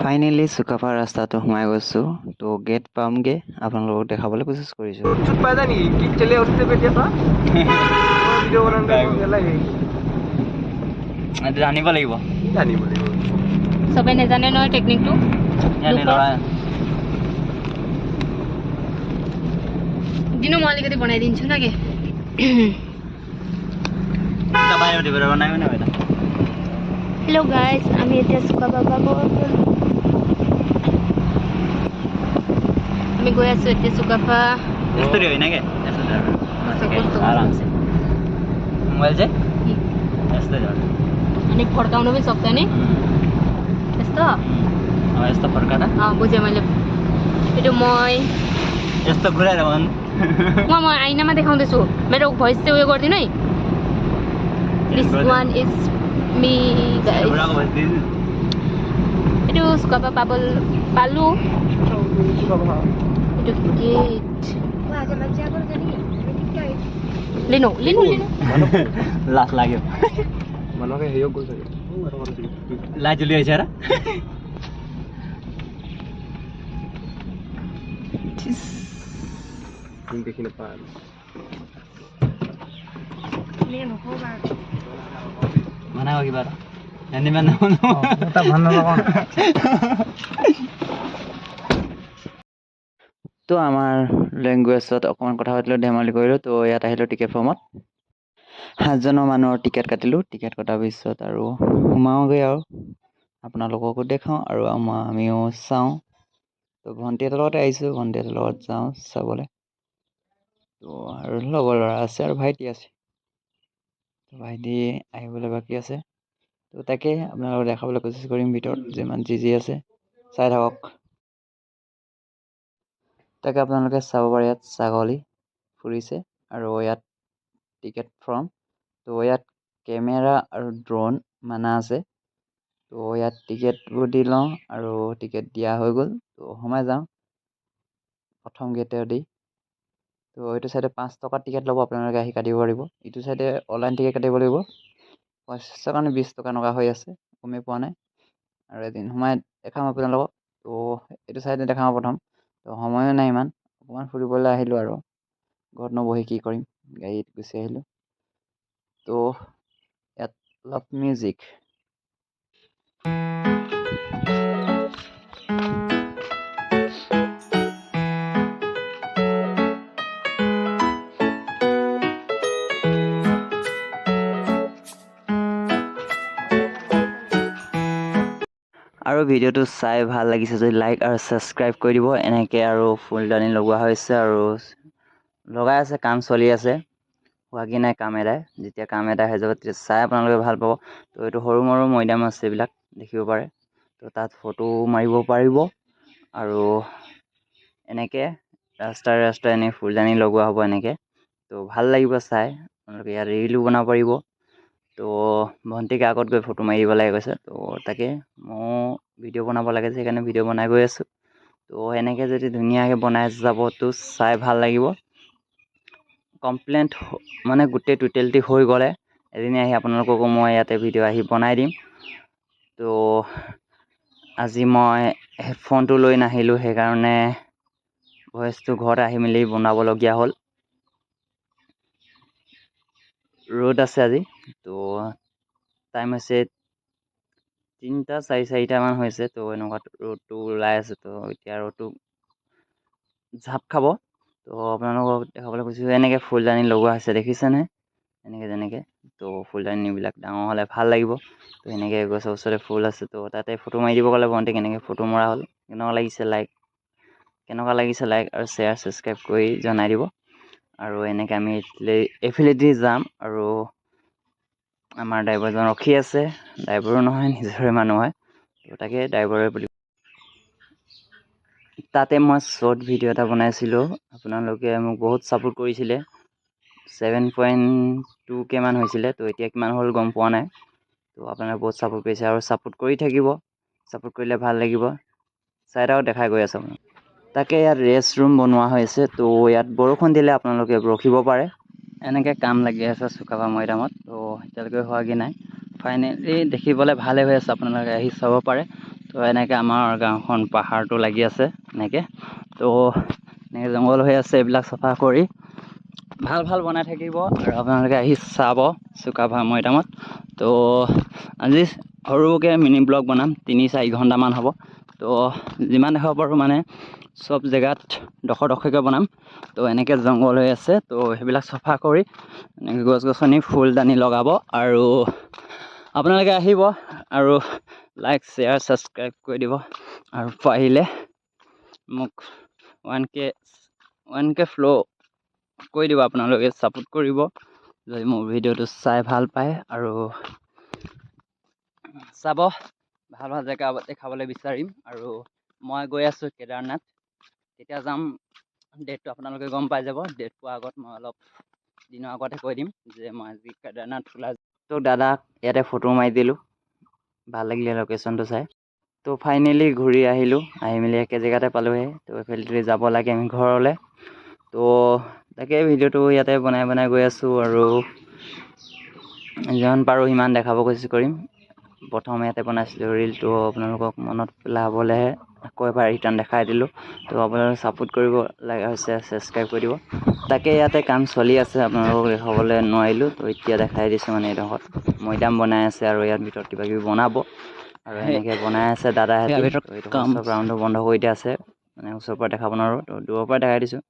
Finally Sukaphaa ৰাস্তাটো সোমাই গৈছোঁ তো গেট পামগৈ আপোনালোকক দেখাবলৈ কোচিছ কৰিছোঁ छुट पाता नहीं कि चले उससे पे जैसा वीडियो बनाने को गेला है জানিব লাগিব जानी बोले সবে নেজানে নহয় টেকনিকটো জানি ল'ৰা দিনো মই আলিকাটি বনাই দিনছো নাগে বাহিৰ দিব বনাই মানে এটা হেল্ল' গাইজ আমি এতিয়া চুকাফা পাব আমি গৈ আছোঁ এতিয়া চুকাফা स्तरी होइन क्या आरामसे मोबाइल चाहिँ यस्तै छ अनि फर्काउनु पनि सक्छ नि यस्तो यस्तो फर्काएर बुझेँ मैले त्यो यस्तो घुराएर भन्नु म आइनामा देखाउँदैछु मेरो भोइस चाहिँ उयो गरिदिनु है this one is me guys itu Sukapa Palu itu gate Lino लास लाग्यो मनो के हेयो गोल सके लाजुली है र तुम देखिन पाल Lino हो बा मनाओ कि बार नन्दी मन त भन्न नगन তো আমাৰ লেংগুৱেজত অকণমান কথা পাতিলোঁ ধেমালি কৰিলোঁ তো ইয়াত আহিলোঁ টিকেট ফৰ্মত 7জনৰ মানুহৰ টিকেট কাটিলোঁ টিকেট কটাৰ পিছত আৰু সোমাওঁগৈ আৰু আপোনালোককো দেখাওঁ আৰু আমিও চাওঁ তো ভণ্টিহঁতৰ লগতে আহিছোঁ ভণ্টিহঁতৰ লগত যাওঁ চাবলৈ তো আৰু লগৰ ল'ৰা আছে আৰু ভাইটি আছে ভাইটি আহিবলৈ বাকী আছে তো তাকে আপোনালোকক দেখাবলৈ কোচিছ কৰিম ভিতৰত যিমান যি আছে চাই থাকক তাকে আপোনালোকে চাব পাৰে ইয়াত ছাগলী ফুৰিছে আৰু ইয়াত টিকেট ফৰ্ম তো ইয়াত কেমেৰা আৰু ড্ৰোন মানা আছে তো ইয়াত টিকেটবোৰ দি লওঁ আৰু টিকেট দিয়া হৈ গ'ল তো সোমাই যাওঁ প্ৰথম গেটেও দি তো এইটো চাইডে 5 টকাৰ টিকেট ল'ব আপোনালোকে আহি কাটিব পাৰিব ইটো চাইডে অনলাইন টিকেট কাটিব লাগিব 50 টকা নে 20 টকা এনেকুৱা হৈ আছে গমেই পোৱা নাই আৰু এদিন সোমাই দেখাম আপোনালোকক তো এইটো চাইডে দেখাম প্ৰথম তো সময়ো নাই ইমান অকণমান ফুৰিবলৈ আহিলোঁ আৰু ঘৰত নবহি কি কৰিম গাড়ীত গুচি আহিলোঁ তো ইয়াত অলপ মিউজিক আৰু ভিডিঅ'টো চাই ভাল লাগিছে যদি লাইক আৰু ছাবস্ক্ৰাইব কৰি দিব এনেকৈ আৰু ফুলদানি লগোৱা হৈছে আৰু লগাই আছে কাম চলি আছে হোৱাগি নাই কাম এটাই যেতিয়া কাম এটা হৈ যাব তেতিয়া চাই আপোনালোকে ভাল পাব তো এইটো সৰু মৰু মৈদাম আছে এইবিলাক দেখিব পাৰে তো তাত ফটো মাৰিব পাৰিব আৰু এনেকৈ ৰাস্তাই এনেকৈ ফুলদানি লগোৱা হ'ব এনেকৈ তো ভাল লাগিব চাই আপোনালোকে ইয়াত ৰিলো বনাব পাৰিব তো ভণ্টিক আগত গৈ ফটো মাৰি দিব লাগে কৈছে তো তাকে মই ভিডিঅ' বনাব লাগে যে সেইকাৰণে ভিডিঅ' বনাই গৈ আছোঁ তো এনেকৈ যদি ধুনীয়াকৈ বনাই যাব তো চাই ভাল লাগিব কমপ্লেইণ্ট মানে গোটেই টোটেলিটি হৈ গ'লে এদিন আহি আপোনালোককো মই ইয়াতে ভিডিঅ' আহি বনাই দিম তো আজি মই হেডফোনটো লৈ নাহিলোঁ সেইকাৰণে ভইচটো ঘৰত আহি মেলি বনাবলগীয়া হ'ল ৰ'দ আছে আজি তো টাইম হৈছে 3টা 4:30মান হৈছে তো এনেকুৱা ৰ'দটো ওলাই আছে তো এতিয়া ৰ'দটো ঝাপ খাব তো আপোনালোকক দেখাবলৈ কৈছোঁ এনেকৈ ফুলদানি লগোৱা হৈছে দেখিছেনে এনেকৈ যেনেকৈ তো ফুলদানিবিলাক ডাঙৰ হ'লে ভাল লাগিব তো এনেকৈ গছৰ ওচৰতে ফুল আছে তো তাতে ফটো মাৰি দিব ক'লে ভণ্টি কেনেকৈ ফটো মৰা হ'ল কেনেকুৱা লাগিছে লাইক আৰু শ্বেয়াৰ ছাবস্ক্ৰাইব কৰি জনাই দিব আৰু এনেকৈ আমি এইফালেদি যাম আৰু আমাৰ ড্ৰাইভাৰজন ৰখি আছে ড্ৰাইভাৰো নহয় নিজৰে মানুহ হয় তো তাকে ড্ৰাইভাৰে বুলি তাতে মই শ্বৰ্ট ভিডিঅ' এটা বনাইছিলোঁ আপোনালোকে মোক বহুত ছাপোৰ্ট কৰিছিলে 7.2K মান হৈছিলে তো এতিয়া কিমান হ'ল গম পোৱা নাই তো আপোনালোকে বহুত ছাপোৰ্ট কৰিছে আৰু ছাপোৰ্ট কৰি থাকিব ছাপোৰ্ট কৰিলে ভাল লাগিব চাই থাকক দেখাই গৈ আছোঁ আপোনাক তাকে ইয়াত ৰেষ্ট ৰুম বনোৱা হৈছে তো ইয়াত বৰষুণ দিলে আপোনালোকে ৰখিব পাৰে এনেকৈ কাম লাগি আছে চুকাফা মৈদামত তো এতিয়ালৈকে হোৱাগৈ নাই ফাইনেলি দেখিবলৈ ভালেই হৈ আছে আপোনালোকে আহি চাব পাৰে তো এনেকৈ আমাৰ গাঁওখন পাহাৰটো লাগি আছে এনেকৈ। তো এনেকৈ জংঘল হৈ আছে, এইবিলাক চাফা কৰি ভাল ভাল বনাই থাকিব আৰু আপোনালোকে আহি চাব চুকাফা মৈদামত। তো আজি সৰুকৈ মিনি ব্লগ বনাম, 3-4 ঘণ্টামান হ'ব। তো যিমান দেখাব পাৰোঁ মানে চব জেগাত ডখৰকৈ বনাম। তো এনেকৈ জংঘল হৈ আছে, তো সেইবিলাক চাফা কৰি এনেকৈ গছ গছনি ফুলদানি লগাব। আৰু আপোনালোকে আহিব আৰু লাইক শ্বেয়াৰ ছাবস্ক্ৰাইব কৰি দিব। আৰু পাৰিলে মোক 1K ফ্ল' কৰি দিব, আপোনালোকে ছাপোৰ্ট কৰিব যদি মোৰ ভিডিঅ'টো চাই ভাল পায়। আৰু চাব, ভাল ভাল জেগা দেখাবলৈ বিচাৰিম। আৰু মই গৈ আছোঁ কেদাৰনাথ, কেতিয়া যাম ডেটটো আপোনালোকে গম পাই যাব। ডেট পোৱাৰ আগত মই অলপ দিনৰ আগতে কৈ দিম যে মই আজি কেদাৰনাথ ওলাই। তো দাদাক ইয়াতে ফটো মাৰি দিলোঁ, ভাল লাগিলে লোকেশ্যনটো চাই। তো ফাইনেলি ঘূৰি আহিলোঁ, আহি মেলি একে জেগাতে পালোঁহি। তো এইফালেদি যাব লাগে আমি ঘৰলৈ। তো তাকে ভিডিঅ'টো ইয়াতে বনাই গৈ আছোঁ আৰু যিমান পাৰোঁ সিমান দেখাব কোচিছ কৰিম। প্ৰথম ইয়াতে বনাইছিলোঁ ৰীলটো, আপোনালোকক মনত পেলাবলৈহে আকৌ এবাৰ ৰিটাৰ্ণ দেখাই দিলোঁ। তো আপোনালোকে ছাপোৰ্ট কৰিব লগা হৈছে, ছাবস্ক্ৰাইব কৰি দিব। তাকে ইয়াতে কাম চলি আছে, আপোনালোকক দেখাবলৈ নোৱাৰিলোঁ। তো এতিয়া দেখাই দিছোঁ মানে এইডোখৰত মৈদাম বনাই আছে আৰু ইয়াৰ ভিতৰত কিবা কিবি বনাব। আৰু এনেকৈ বনাই আছে দাদাহঁতি। তো এইটো চব ৰাউণ্ডটো বন্ধ কৰি দিয়া আছে, মানে ওচৰৰ পৰা দেখাব নোৱাৰোঁ, তো দূৰৰ পৰা দেখাই দিছোঁ।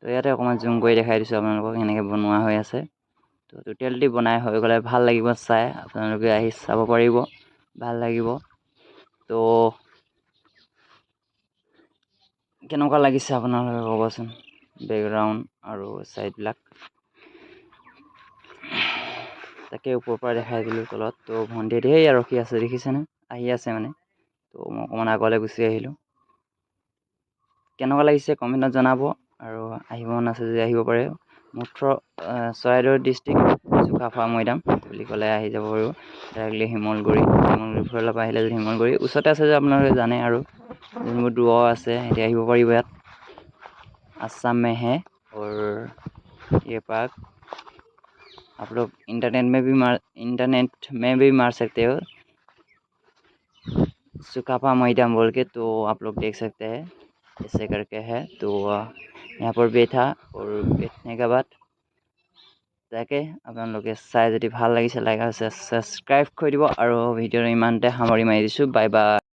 তো ইয়াতে অকণমান জুম কৰি দেখাই দিছোঁ আপোনালোকক, এনেকৈ বনোৱা হৈ আছে। তো টোটেলটি বনাই হৈ গ'লে ভাল লাগিব চাই, আপোনালোকে আহি চাব পাৰিব, ভাল লাগিব। তো কেনেকুৱা লাগিছে আপোনালোকে ক'বচোন, বেকগ্ৰাউণ্ড আৰু ছাইডবিলাক। তাকে ওপৰৰ পৰা দেখাই দিলোঁ তলত। তো ভণ্টিহঁতে সেয়া ৰখি আছে, দেখিছেনে, আহি আছে মানে। তো মই অকণমান আগলৈ গুচি আহিলোঁ। কেনেকুৱা লাগিছে কমেণ্টত জনাব, আৰু আহিব মন আছে যদি আহিব পাৰে। চৰাইদেউ ডিষ্ট্ৰিক্ট চুকাফা মৈদাম বুলি ক'লে আহি যাব পাৰিব ডাইৰেক্টলি। শিমলগুৰিৰ ফালৰ পৰা আহিলে যদি শিমলগুৰি ওচৰতে আছে যে আপোনালোকে জানে। আৰু যোনবোৰ দূৰ আছে সিহঁতে আহিব পাৰিব ইয়াত। आसाम में है और ये पार्क आप लोग इंटरनेट में भी मार सकते हो सुकाफा मैदान बोल के, तो आप लोग देख सकते हैं ऐसे करके है। तो यहाँ पर बैठा और बैठने के बाद তাকে আপোনালোকে চাই যদি ভাল লাগিছে লাইক আৰু ছাবস্ক্ৰাইব কৰি দিব। আৰু ভিডিঅ'টো ইমানতে সামৰি মাৰি দিছোঁ, বাই বাই।